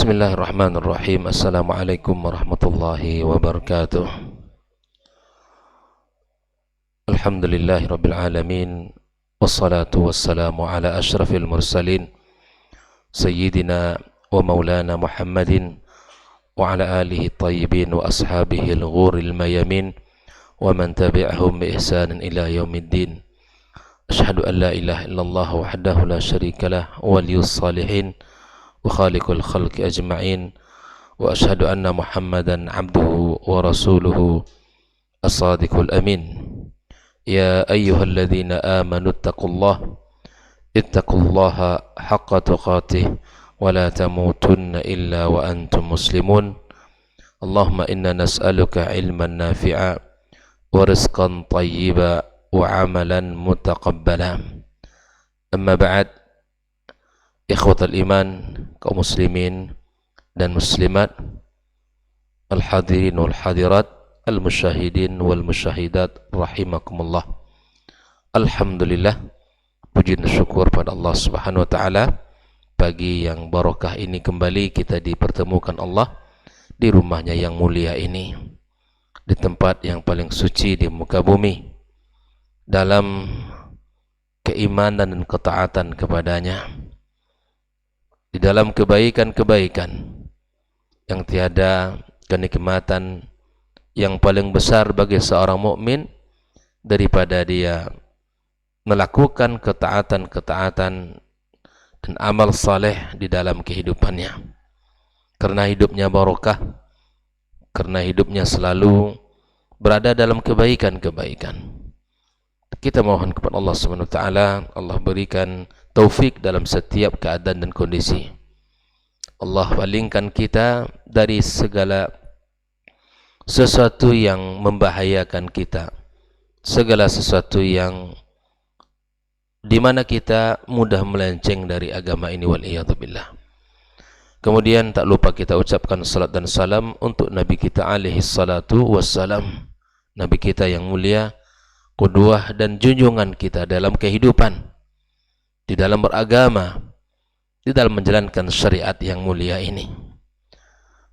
Bismillahirrahmanirrahim. Assalamualaikum warahmatullahi wabarakatuh. Alhamdulillahirabbil alamin. Wassalatu wassalamu ala asyrafil mursalin sayyidina wa maulana Muhammadin wa ala alihi tayyibin wa ashabihi al-ghuril mayamin wa man tabi'ahum bi ihsanin ila yaumiddin. Asyhadu an la ilaha illallah wahdahu la syarikalah waliyus salihin وخالق الخلق أجمعين وأشهد أن محمدا عبده ورسوله الصادق الأمين يا أيها الذين آمنوا اتقوا الله حق تقاته ولا تموتن إلا وأنتم مسلمون اللهم إنا نسألك علما نافعا ورزقا طيبا وعملا متقبلا أما بعد Ikhwatal iman, kaum muslimin dan muslimat, al-hadirin wal hadirat, al-musyahidin wal musyahidat, rahimakumullah. Alhamdulillah, puji dan syukur pada Allah Subhanahu wa taala. Pagi yang barokah ini kembali kita dipertemukan Allah di rumahnya yang mulia ini, di tempat yang paling suci di muka bumi, dalam keimanan dan ketaatan kepadanya, di dalam kebaikan-kebaikan yang tiada kenikmatan yang paling besar bagi seorang mukmin daripada dia melakukan ketaatan-ketaatan dan amal saleh di dalam kehidupannya, karena hidupnya barokah, karena hidupnya selalu berada dalam kebaikan-kebaikan. Kita mohon kepada Allah Subhanahu wa taala, Allah berikan taufik dalam setiap keadaan dan kondisi. Allah palingkan kita dari segala sesuatu yang membahayakan kita, segala sesuatu yang di mana kita mudah melenceng dari agama ini, waliyadzubillah. Kemudian tak lupa kita ucapkan salat dan salam untuk Nabi kita alaihi salatu wassalam, Nabi kita yang mulia, qudwah dan junjungan kita dalam kehidupan, di dalam beragama, di dalam menjalankan syariat yang mulia ini.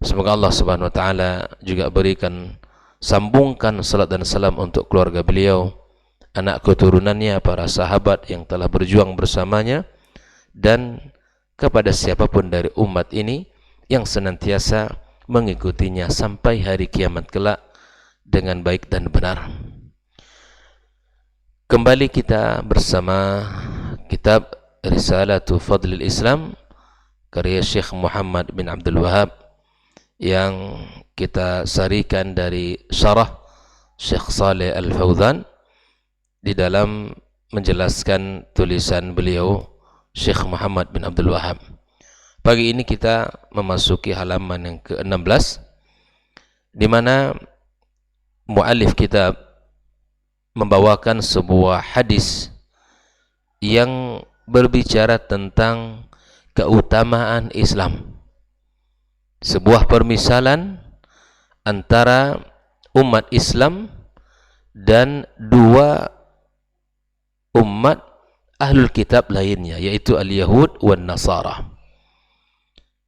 Semoga Allah Subhanahu wa taala juga berikan, sambungkan salat dan salam untuk keluarga beliau, anak keturunannya, para sahabat yang telah berjuang bersamanya, dan kepada siapapun dari umat ini yang senantiasa mengikutinya sampai hari kiamat kelak dengan baik dan benar. Kembali kita bersama kitab Risalatu Fadlil Islam karya Syekh Muhammad bin Abdul Wahab yang kita sarikan dari syarah Syekh Saleh Al-Fauzan di dalam menjelaskan tulisan beliau Syekh Muhammad bin Abdul Wahab. Pagi ini kita memasuki halaman yang ke-16 di mana muallif kitab membawakan sebuah hadis yang berbicara tentang keutamaan Islam, sebuah permisalan antara umat Islam dan dua umat ahlul kitab lainnya, yaitu al-Yahud wan Nasara.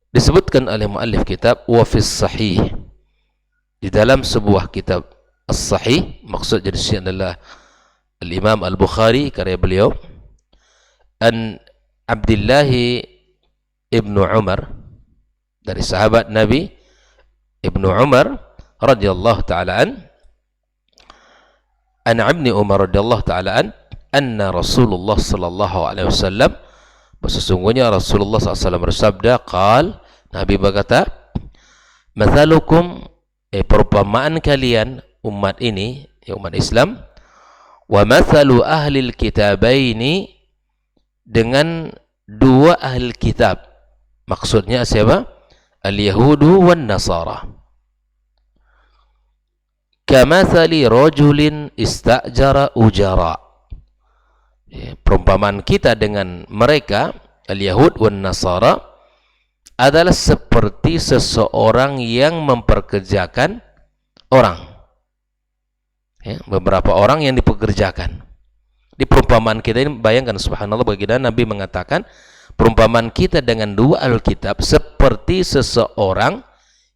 Disebutkan oleh muallif kitab wa fis sahih, di dalam sebuah kitab as-sahih, maksud dari sini adalah al-Imam Al-Bukhari karya beliau, an Abdullah ibnu Umar, dari sahabat Nabi Ibnu Umar radhiyallahu taala an Ibni Umar radhiyallahu taala an anna Rasulullah sallallahu alaihi wasallam, sesungguhnya Rasulullah SAW bersabda, qal, Nabi berkata, mathalukum, perumpamaan kalian umat ini, ya umat Islam, wa mathalu ahlil kitabaini, dengan dua ahli kitab, maksudnya siapa? Al-Yahudu wan Nasara. Kamathali rajulin istajara ujara, perumpamaan kita dengan mereka Al-Yahud wan Nasara adalah seperti seseorang yang memperkerjakan orang, beberapa orang yang dipekerjakan. Di perumpamaan kita ini bayangkan, subhanallah, bagaimana Nabi mengatakan Perumpamaan kita dengan dua Alkitab seperti seseorang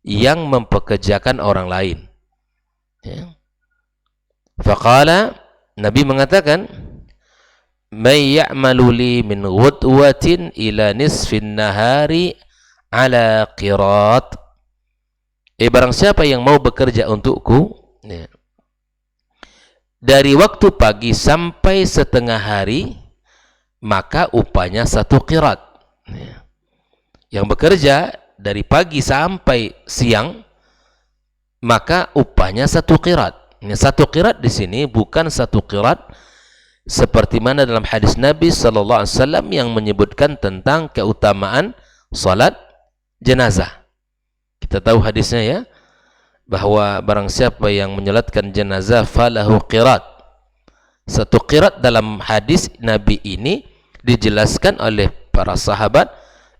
yang mempekerjakan orang lain. Ya. Faqala, Nabi mengatakan, "May ya'malu li min ghudwatin ila nisfin nahari ala qirat." Barang siapa yang mau bekerja untukku, ya, dari waktu pagi sampai setengah hari, maka upahnya 1 qirat. Yang bekerja dari pagi sampai siang, maka upahnya 1 qirat. 1 qirat di sini bukan 1 qirat seperti mana dalam hadis Nabi sallallahu alaihi wasallam yang menyebutkan tentang keutamaan salat jenazah. Kita tahu hadisnya ya, bahwa barang siapa yang menyolatkan jenazah falahu qirat. 1 qirat dalam hadis Nabi ini dijelaskan oleh para sahabat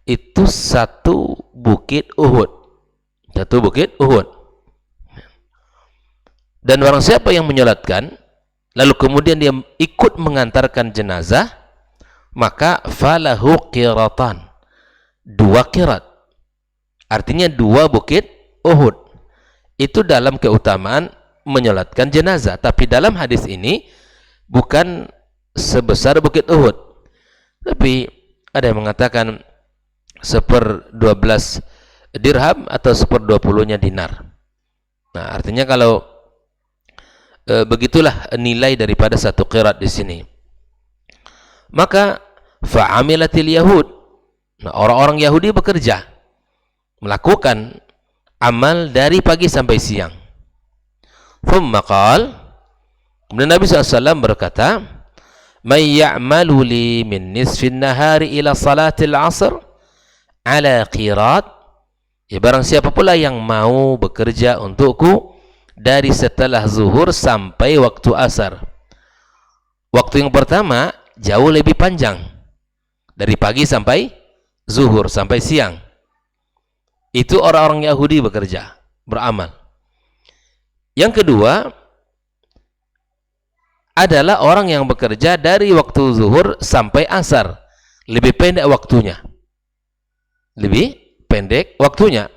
itu 1 bukit Uhud. 1 bukit Uhud. Dan barang siapa yang menyolatkan lalu kemudian dia ikut mengantarkan jenazah, maka falahu qiratan. 2 qirat. Artinya 2 bukit Uhud. Itu dalam keutamaan menyolatkan jenazah. Tapi dalam hadis ini bukan sebesar bukit Uhud, tapi ada yang mengatakan 1/12 dirham atau 1/20-nya dinar. Nah, artinya kalau begitulah nilai daripada 1 qirat di sini. Maka fa'amilatil yahud. Nah, orang-orang Yahudi bekerja melakukan amal dari pagi sampai siang. Thumma qala, kemudian Nabi SAW berkata, "May ya'malu li min nisfin nahari ila salatil asr ala qirat." Ya, barang siapa pula yang mau bekerja untukku dari setelah zuhur sampai waktu asar. Waktu yang pertama jauh lebih panjang, dari pagi sampai zuhur, sampai siang. Itu orang-orang Yahudi bekerja, beramal. Yang kedua adalah orang yang bekerja dari waktu zuhur sampai asar. Lebih pendek waktunya. Lebih pendek waktunya.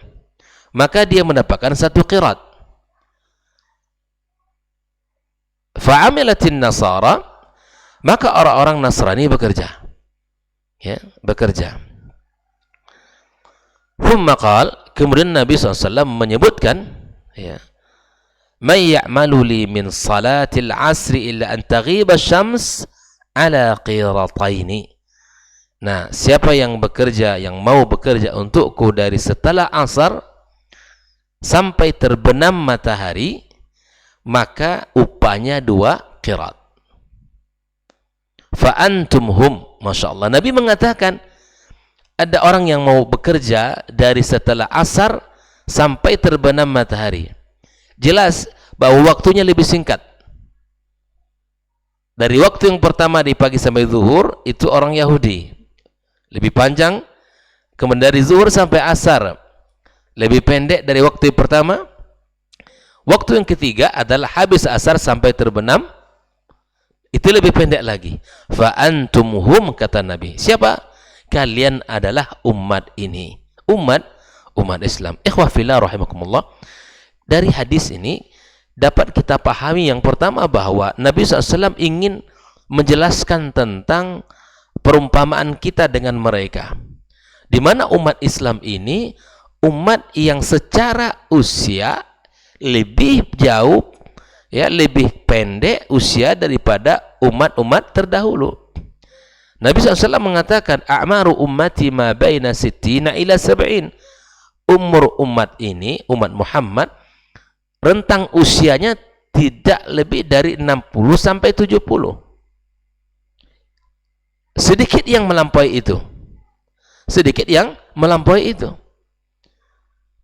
Maka dia mendapatkan 1 qirat. Fa'amilatin nasara, maka orang-orang Nasrani bekerja. Ya, bekerja. Thumma qala, kemudian Nabi SAW menyebutkan, ya, "May ya'malu li min salatil asri illa an taghiba syams ala qirataini." Nah, siapa yang bekerja, yang mau bekerja untukku dari setelah asar sampai terbenam matahari, maka upahnya 2 qirat. Fa antum hum. Masya Allah, Nabi mengatakan ada orang yang mau bekerja dari setelah asar sampai terbenam matahari. Jelas bahwa waktunya lebih singkat. Dari waktu yang pertama di pagi sampai zuhur itu orang Yahudi lebih panjang. Kemudian dari zuhur sampai asar lebih pendek dari waktu yang pertama. Waktu yang ketiga adalah habis asar sampai terbenam, itu lebih pendek lagi. Fa antum hum, kata Nabi. Siapa? Kalian adalah umat ini. Umat Islam. Ikhwah fillah rahimakumullah. Dari hadis ini dapat kita pahami yang pertama bahwa Nabi SAW ingin menjelaskan tentang perumpamaan kita dengan mereka. Di mana umat Islam ini umat yang secara usia lebih jauh, ya, lebih pendek usia daripada umat-umat terdahulu. Nabi SAW mengatakan, "A'maru ummati ma baina sittina ila sab'in." Umur umat ini, umat Muhammad, rentang usianya tidak lebih dari 60 sampai 70. Sedikit yang melampaui itu. Sedikit yang melampaui itu.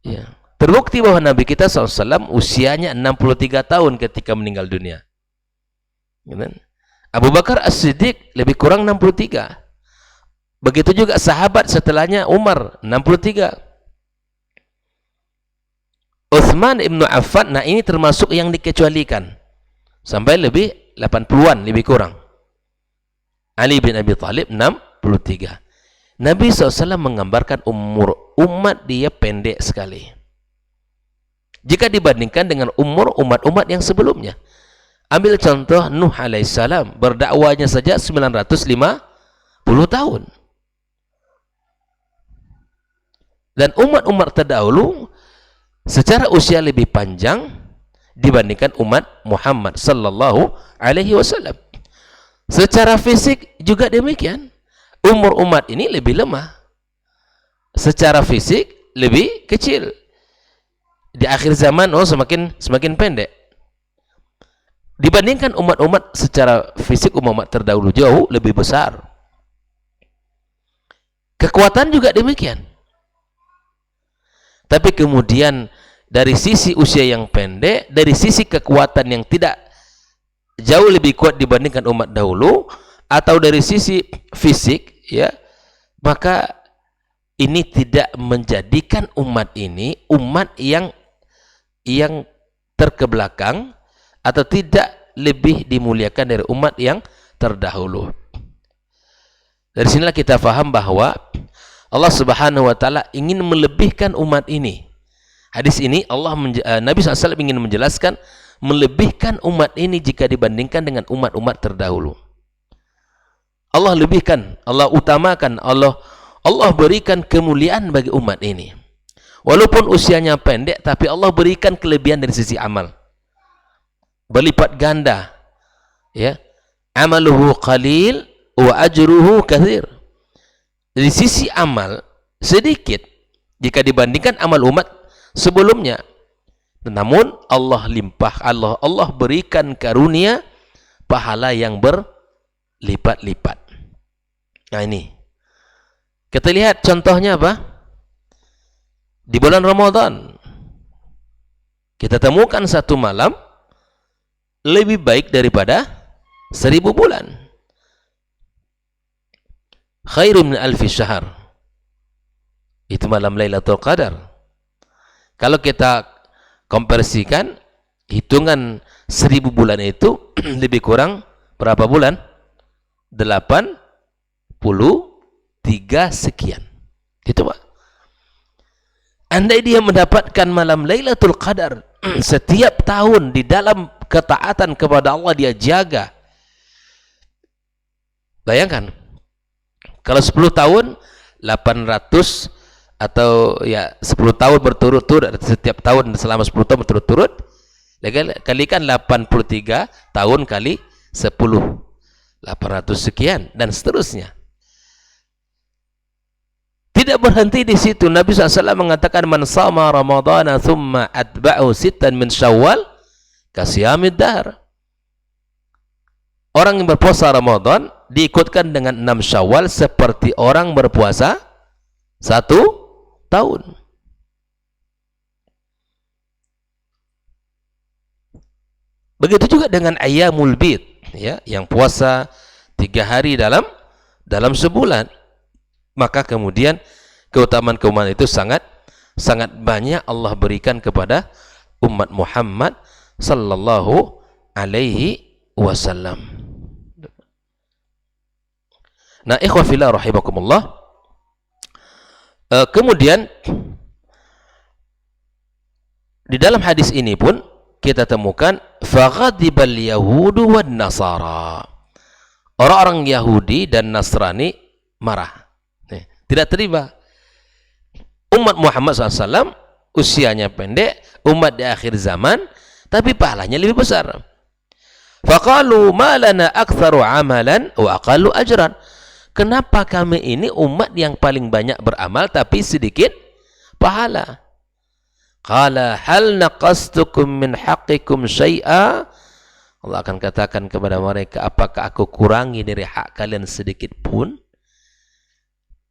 Ya. Terbukti bahwa Nabi kita SAW usianya 63 tahun ketika meninggal dunia. Abu Bakar As-Siddiq lebih kurang 63. Begitu juga sahabat setelahnya Umar 63. Uthman ibnu Affan, nah ini termasuk yang dikecualikan. Sampai lebih 80-an, lebih kurang. Ali bin Abi Thalib 63. Nabi SAW menggambarkan umur umat dia pendek sekali jika dibandingkan dengan umur umat-umat yang sebelumnya. Ambil contoh Nuh alaihissalam, berdakwahnya saja 950 tahun. Dan umat-umat terdahulu secara usia lebih panjang dibandingkan umat Muhammad sallallahu alaihi wasallam. Secara fisik juga demikian. Umur umat ini lebih lemah. Secara fisik lebih kecil. Di akhir zaman semakin pendek. Dibandingkan umat-umat secara fisik umat terdahulu jauh lebih besar. Kekuatan juga demikian. Tapi kemudian dari sisi usia yang pendek, dari sisi kekuatan yang tidak jauh lebih kuat dibandingkan umat dahulu, atau dari sisi fisik, ya, maka ini tidak menjadikan umat ini umat yang terkebelakang atau tidak lebih dimuliakan dari umat yang terdahulu. Dari sinilah kita faham bahwa Allah Subhanahu wa taala ingin melebihkan umat ini. Hadis ini Nabi SAW ingin menjelaskan melebihkan umat ini jika dibandingkan dengan umat-umat terdahulu. Allah lebihkan, Allah utamakan, Allah berikan kemuliaan bagi umat ini. Walaupun usianya pendek, tapi Allah berikan kelebihan dari sisi amal. Berlipat ganda, ya, amaluhu qalil wa ajruhu katsir. Dari sisi amal sedikit jika dibandingkan amal umat sebelumnya, namun Allah berikan karunia pahala yang berlipat-lipat. Nah ini kita lihat contohnya apa di bulan Ramadan. Kita temukan satu malam lebih baik daripada 1000 bulan. Khairun min alfi syahr. Itu malam Lailatul Qadar. Kalau kita konversikan hitungan 1000 bulan itu lebih kurang berapa bulan? 83 sekian. Itu Pak. Andai dia mendapatkan malam Lailatul Qadar setiap tahun di dalam ketaatan kepada Allah dia jaga. Bayangkan kalau 10 tahun 800 atau ya 10 tahun berturut-turut, setiap tahun selama 10 tahun berturut-turut, kalikan 83 tahun kali 10, 800 sekian dan seterusnya. Tidak berhenti di situ. Nabi SAW mengatakan man sama ramadhana thumma atba'u sittan min syawal kasiyamid dahr. Orang yang berpuasa Ramadan diikutkan dengan 6 Syawal seperti orang berpuasa 1 tahun. Begitu juga dengan ayyamul bid, ya, yang puasa 3 hari dalam sebulan. Maka kemudian keutamaan-keutamaan itu sangat banyak Allah berikan kepada umat Muhammad sallallahu alaihi wasallam. Nah, ikhwah fillah rahimakumullah. Kemudian di dalam hadis ini pun kita temukan faghadibal yahudu wan nasara. Orang-orang Yahudi dan Nasrani marah. Tidak terima. Umat Muhammad SAW usianya pendek, umat di akhir zaman, tapi pahalanya lebih besar. Faqalu ma lana aktsaru amalan wa aqallu ajran. Kenapa kami ini umat yang paling banyak beramal tapi sedikit pahala? Qala hal naqastukum min haqqikum syai'a? Allah akan katakan kepada mereka, apakah aku kurangi dari hak kalian sedikit pun?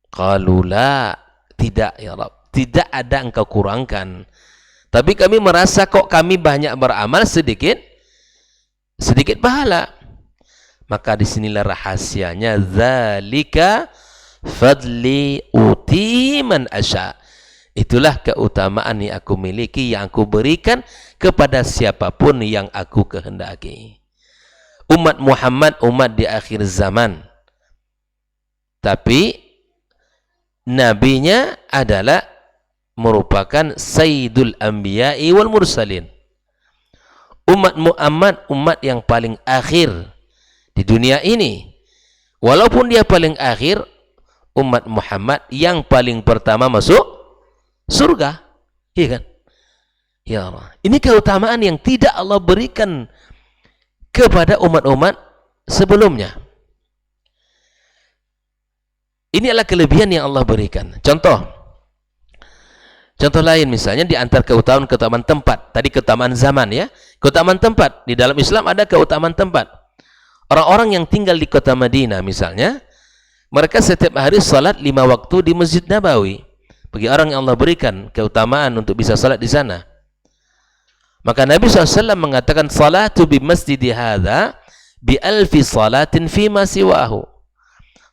Qalu la, tidak ya Rabb, tidak ada engkau kurangkan. Tapi kami merasa kok kami banyak beramal sedikit pahala. Maka disinilah rahasianya, zalika fadli uti man asya. Itulah keutamaan yang aku miliki, yang aku berikan kepada siapapun yang aku kehendaki. Umat Muhammad umat di akhir zaman, tapi nabinya adalah merupakan Sayyidul Anbiya'i wal Mursalin. Umat Muhammad, umat yang paling akhir di dunia ini. Walaupun dia paling akhir, umat Muhammad yang paling pertama masuk surga. Iya kan? Ya Allah. Ini keutamaan yang tidak Allah berikan kepada umat-umat sebelumnya. Ini adalah kelebihan yang Allah berikan. Contoh lain misalnya di antara keutamaan tempat. Tadi keutamaan zaman ya. Keutamaan tempat. Di dalam Islam ada keutamaan tempat. Orang-orang yang tinggal di kota Madinah misalnya, mereka setiap hari salat 5 waktu di Masjid Nabawi. Bagi orang yang Allah berikan keutamaan untuk bisa salat di sana. Maka Nabi SAW mengatakan, salatu bi masjidi hadha bi alfi salatin fima siwahu.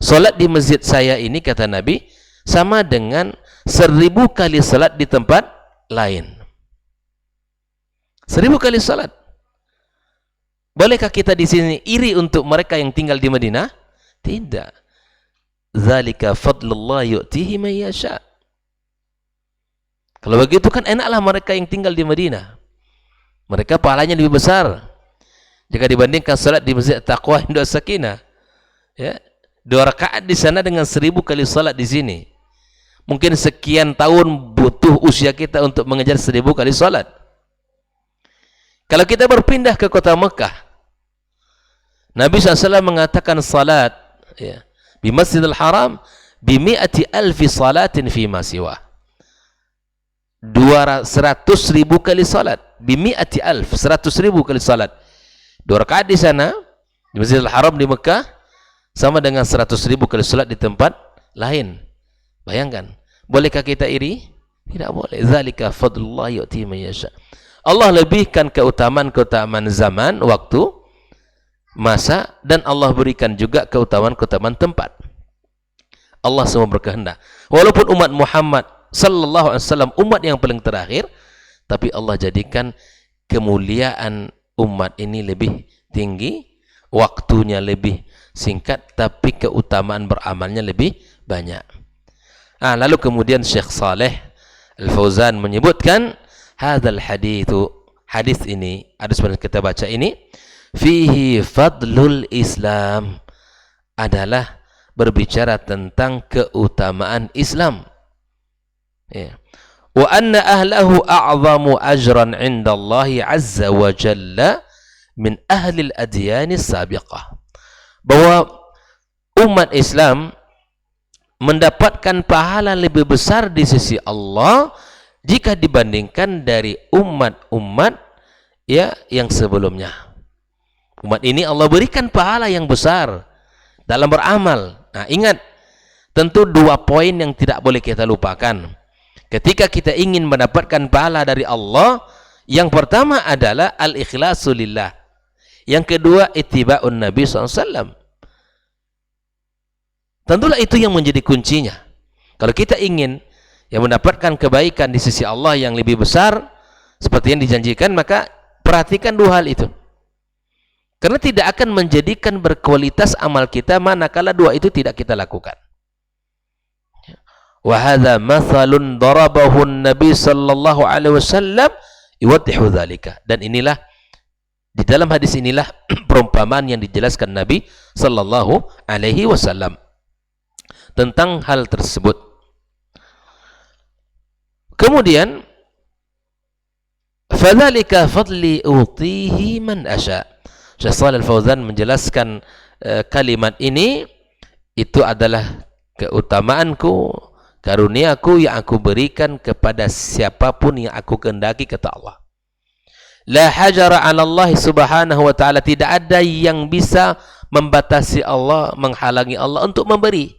Salat di masjid saya ini, kata Nabi, sama dengan 1000 kali salat di tempat lain. 1000 kali salat. Bolehkah kita di sini iri untuk mereka yang tinggal di Madinah? Tidak. Zalika fadlullah yu'tihi man yasha. Kalau begitu kan enaklah mereka yang tinggal di Madinah. Mereka pahalanya lebih besar jika dibandingkan salat di Masjid Taqwa Indah Sakinah. Ya, 2 rakaat di sana dengan 1000 kali salat di sini. Mungkin sekian tahun butuh usia kita untuk mengejar 1000 kali salat. Kalau kita berpindah ke kota Mekah, Nabi SAW mengatakan salat ya, di Masjidil Haram bi mi'ati alfi salatin fi ma siwa. 100.000 kali salat, bi mi'ati alf, 100.000 kali salat. 2 rakaat di sana di Masjidil Haram di Mekah sama dengan 100.000 kali salat di tempat lain. Bayangkan, bolehkah kita iri? Tidak boleh. Zalika fadlullah yu'ti man yasha. Allah lebihkan keutamaan-keutamaan zaman, waktu, masa, dan Allah berikan juga keutamaan-keutamaan tempat. Allah semua berkehendak. Walaupun umat Muhammad sallallahu alaihi wasallam umat yang paling terakhir, tapi Allah jadikan kemuliaan umat ini lebih tinggi, waktunya lebih singkat, tapi keutamaan beramalnya lebih banyak. Lalu kemudian Syekh Saleh Al-Fauzan menyebutkan hadzal haditsu, hadis ini, hadis yang kita baca ini, fihi fadlul Islam, adalah berbicara tentang keutamaan Islam. Ya. Wa anna ahlahu a'zamu ajran 'inda Allah 'azza wa jalla min ahli al-adyan as-sabiqah. Bahwa umat Islam mendapatkan pahala lebih besar di sisi Allah jika dibandingkan dari umat-umat ya yang sebelumnya. Umat ini Allah berikan pahala yang besar dalam beramal. Nah, ingat, tentu 2 poin yang tidak boleh kita lupakan ketika kita ingin mendapatkan pahala dari Allah. Yang pertama adalah al-ikhlasu lillah. Yang kedua, ittiba'un Nabi SAW. Tentulah itu yang menjadi kuncinya. Kalau kita ingin yang mendapatkan kebaikan di sisi Allah yang lebih besar seperti yang dijanjikan, maka perhatikan 2 hal itu. Karena tidak akan menjadikan berkualitas amal kita manakala 2 itu tidak kita lakukan. Wa hadza mathalun darabahu an-nabi sallallahu alaihi wasallam yuwaddihu dzalika. Dan inilah, di dalam hadis inilah perumpamaan yang dijelaskan Nabi sallallahu alaihi wasallam tentang hal tersebut. Kemudian fadzalika fadli utihi man asya. Syekh Shalih Al-Fauzan menjelaskan kalimat ini, itu adalah keutamaanku, karuniaku yang aku berikan kepada siapapun yang aku kehendaki, kata Allah. La hajara 'ala Allah subhanahu wa ta'ala, tidak ada yang bisa membatasi Allah, menghalangi Allah untuk memberi.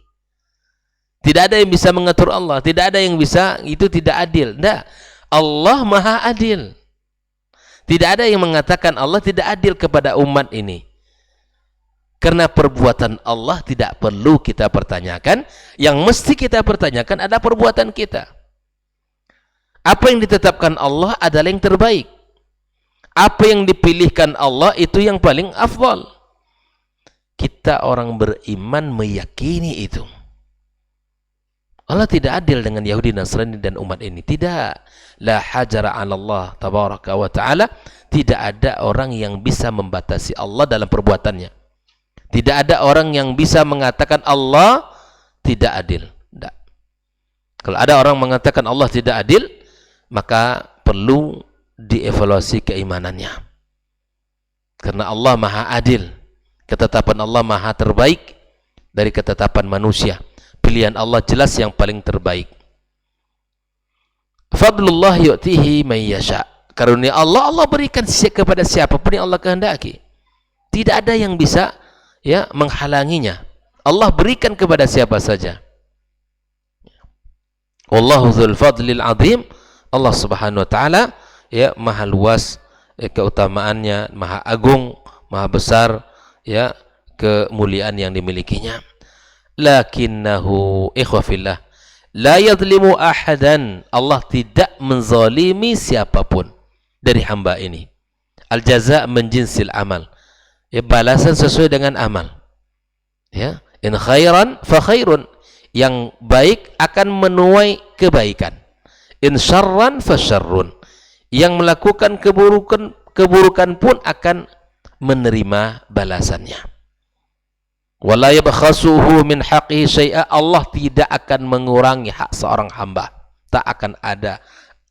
Tidak ada yang bisa mengatur Allah, tidak ada yang bisa, itu tidak adil. Tidak, Allah maha adil. Tidak ada yang mengatakan Allah tidak adil kepada umat ini. Karena perbuatan Allah tidak perlu kita pertanyakan. Yang mesti kita pertanyakan adalah perbuatan kita. Apa yang ditetapkan Allah adalah yang terbaik. Apa yang dipilihkan Allah itu yang paling afdal. Kita orang beriman meyakini itu. Allah tidak adil dengan Yahudi, Nasrani dan umat ini. Tidak. La hajara 'ala Allah tabaraka wa ta'ala. Tidak ada orang yang bisa membatasi Allah dalam perbuatannya. Tidak ada orang yang bisa mengatakan Allah tidak adil. Tidak. Kalau ada orang mengatakan Allah tidak adil, maka perlu dievaluasi keimanannya. Karena Allah Maha Adil. Ketetapan Allah Maha terbaik dari ketetapan manusia. Pilihan Allah jelas yang paling terbaik. Fadlullah yu'tihi man yasha. Karunia Allah, Allah berikan kepada siapapun yang Allah kehendaki. Tidak ada yang bisa menghalanginya. Allah berikan kepada siapa saja. Wallahu dzul fadlil azim. Allah Subhanahu wa taala maha luas keutamaannya, maha agung, maha besar kemuliaan yang dimilikinya. Lakinnahu ikhwafillah la yadlimu ahadan. Allah tidak menzalimi siapapun dari hamba ini. Al jaza' min jinsil amal. Balasan sesuai dengan amal. In khairan fa khairun. Yang baik akan menuai kebaikan. In syarran fa syarrun. Yang melakukan keburukan pun akan menerima balasannya. Wala yabkhasuhu min haqqihi syai'a. Allah tidak akan mengurangi hak seorang hamba. Tak akan ada.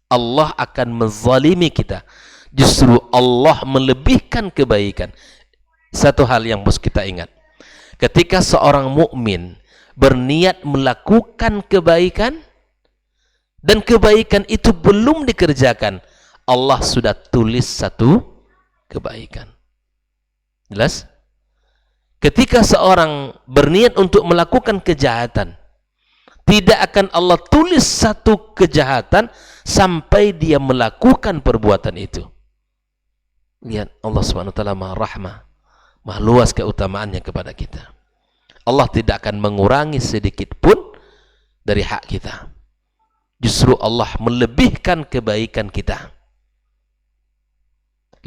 Allah akan menzalimi kita. Justru Allah melebihkan kebaikan. Satu hal yang harus kita ingat. Ketika seorang mukmin berniat melakukan kebaikan dan kebaikan itu belum dikerjakan, Allah sudah tulis satu kebaikan. Jelas? Ketika seorang berniat untuk melakukan kejahatan, tidak akan Allah tulis satu kejahatan sampai dia melakukan perbuatan itu. Lihat, Allah SWT maha rahmah, maha luas keutamaannya kepada kita. Allah tidak akan mengurangi sedikit pun dari hak kita. Justru Allah melebihkan kebaikan kita.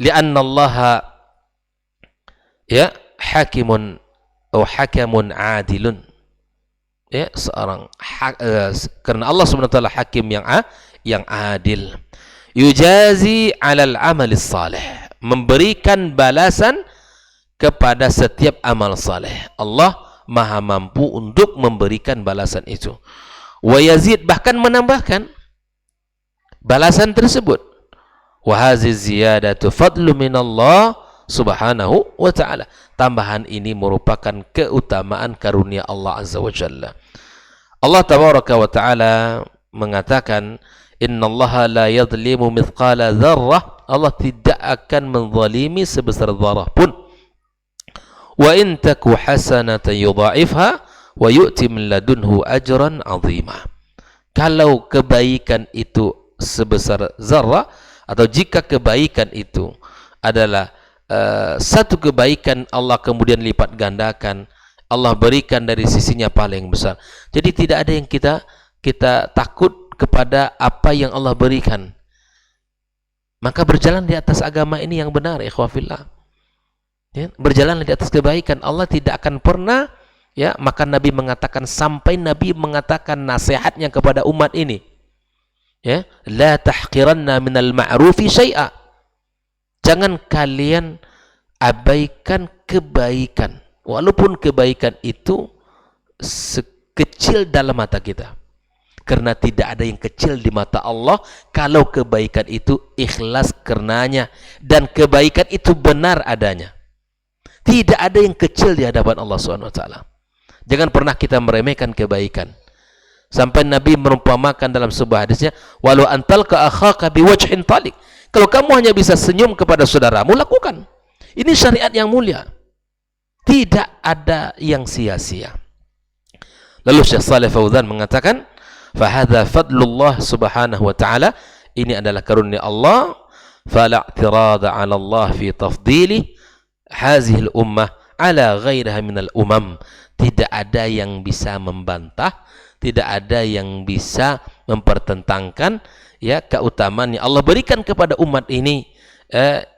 Lianna Allah hakimun atau hakamun adilun. Karena Allah SWT hakim yang adil. Yujazi 'alal amalis salih. Memberikan balasan kepada setiap amal saleh. Allah Maha mampu untuk memberikan balasan itu. Wa yazid, bahkan menambahkan balasan tersebut. Wa haziz ziyadatu fadlu minallah subhanahu wa ta'ala. Tambahan ini merupakan keutamaan karunia Allah Azza wa Jalla. Allah tabaraka wa ta'ala mengatakan, innallaha la yadlimu mithqala dzarrah. Allah tidak akan menzalimi sebesar dzarrah pun. Wa in taku hasanatan yudha'ifha wa yu'ti min ladunhu ajran 'azima. Kalau kebaikan itu sebesar zarrah, atau jika kebaikan itu adalah satu kebaikan, Allah kemudian lipat gandakan, Allah berikan dari sisinya paling besar. Jadi tidak ada yang kita takut kepada apa yang Allah berikan. Maka berjalan di atas agama ini yang benar, ikhwafillah. Berjalan di atas kebaikan. Allah tidak akan pernah, maka Nabi mengatakan, sampai Nabi mengatakan nasihatnya kepada umat ini, la tahqiranna minal ma'rufi syai'a. Jangan kalian abaikan kebaikan, walaupun kebaikan itu sekecil dalam mata kita. Karena tidak ada yang kecil di mata Allah kalau kebaikan itu ikhlas karenanya dan kebaikan itu benar adanya. Tidak ada yang kecil di hadapan Allah SWT. Jangan pernah kita meremehkan kebaikan. Sampai Nabi merumpamakan dalam sebuah hadisnya, walau antalqa akhaka biwajhin talik. Kalau kamu hanya bisa senyum kepada saudaramu, lakukan. Ini syariat yang mulia. Tidak ada yang sia-sia. Lalu Syekh Shalih Fauzan mengatakan, fahadha fadlullah subhanahu wa ta'ala. Ini adalah karunia Allah. Fala i'tirada 'ala Allah fi tafdilih hazihil ummah ala ghairiha minal umam. Tidak ada yang bisa membantah, tidak ada yang bisa mempertentangkan keutamaan yang Allah berikan kepada umat ini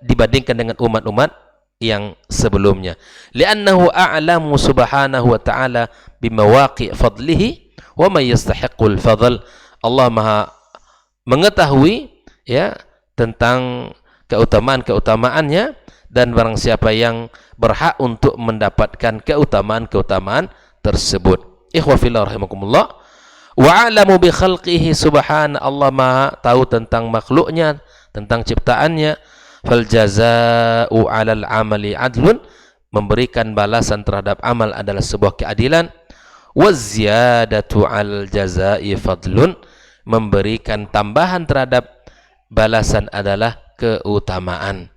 dibandingkan dengan umat-umat yang sebelumnya. Li'annahu a'lamu subhanahu wa ta'ala bimawaqi' fadlihi Wa may yastahiqqul fadl, Allah Maha mengetahui ya tentang keutamaan-keutamaannya, dan barang siapa yang berhak untuk mendapatkan keutamaan-keutamaan tersebut. Ikhwa fillah rahimakumullah. Wa a'lamu bi khalqihi subhana, Allah Maha tahu tentang makhluknya, tentang ciptaannya. Fal jazaa'u 'alal 'amali 'adlun, memberikan balasan terhadap amal adalah sebuah keadilan. Waz ziyadatu 'alal jazaa'i fadlun, memberikan tambahan terhadap balasan adalah keutamaan.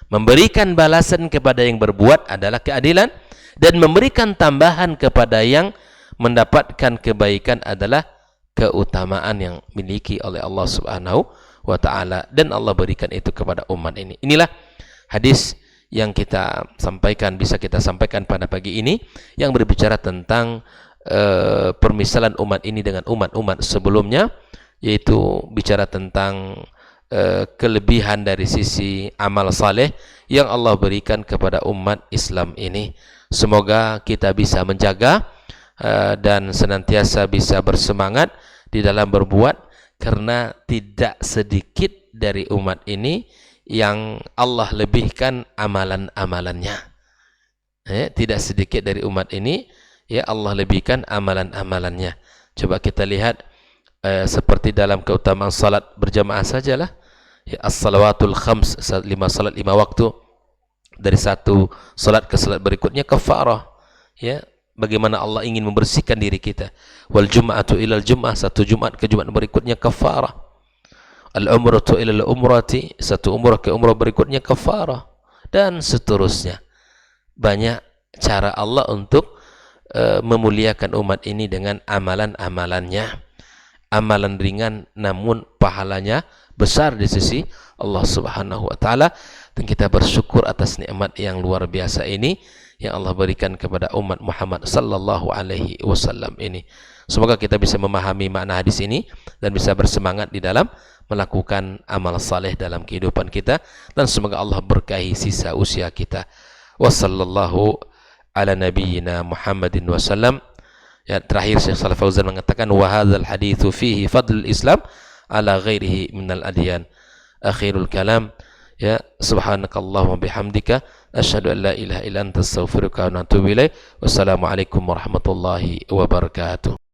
Memberikan balasan kepada yang berbuat adalah keadilan, dan memberikan tambahan kepada yang mendapatkan kebaikan adalah keutamaan yang dimiliki oleh Allah Subhanahu wa ta'ala, dan Allah berikan itu kepada umat ini. Inilah hadis yang kita sampaikan, bisa kita sampaikan pada pagi ini, yang berbicara tentang permisalan umat ini dengan umat-umat sebelumnya, yaitu bicara tentang kelebihan dari sisi amal saleh yang Allah berikan kepada umat Islam ini. Semoga kita bisa menjaga dan senantiasa bisa bersemangat di dalam berbuat, karena tidak sedikit dari umat ini yang Allah lebihkan amalan-amalannya. Tidak sedikit dari umat ini ya Allah lebihkan amalan-amalannya. Coba kita lihat seperti dalam keutamaan salat berjamaah sajalah. Ya, as-salawatul khams, 5 salat 5 waktu, dari satu salat ke salat berikutnya kafarah. Ya, bagaimana Allah ingin membersihkan diri kita. Wal jum'atu ilal jum'ah, satu Jumat ke Jumat berikutnya kafarah. Al umratu ilal umrati, satu umrah ke umrah berikutnya kafarah, dan seterusnya. Banyak cara Allah untuk memuliakan umat ini dengan amalan-amalannya. Amalan ringan namun pahalanya besar di sisi Allah Subhanahu wa ta'ala, dan kita bersyukur atas nikmat yang luar biasa ini yang Allah berikan kepada umat Muhammad sallallahu alaihi wasallam ini. Semoga kita bisa memahami makna hadis ini dan bisa bersemangat di dalam melakukan amal saleh dalam kehidupan kita, dan semoga Allah berkahi sisa usia kita. Wassallallahu ala nabiyyina Muhammadin wasallam. Ya, terakhir Syekh Shalih Fauzan mengatakan wa hadzal haditsu fihi fadlul Islam ala ghairihi minal adyan. Akhirul kalam. Ya, subhanakallahumma bihamdika asyhadu an la ilaha illa anta astaghfiruka wa atubu ilaik. Wassalamualaikum warahmatullahi wabarakatuh.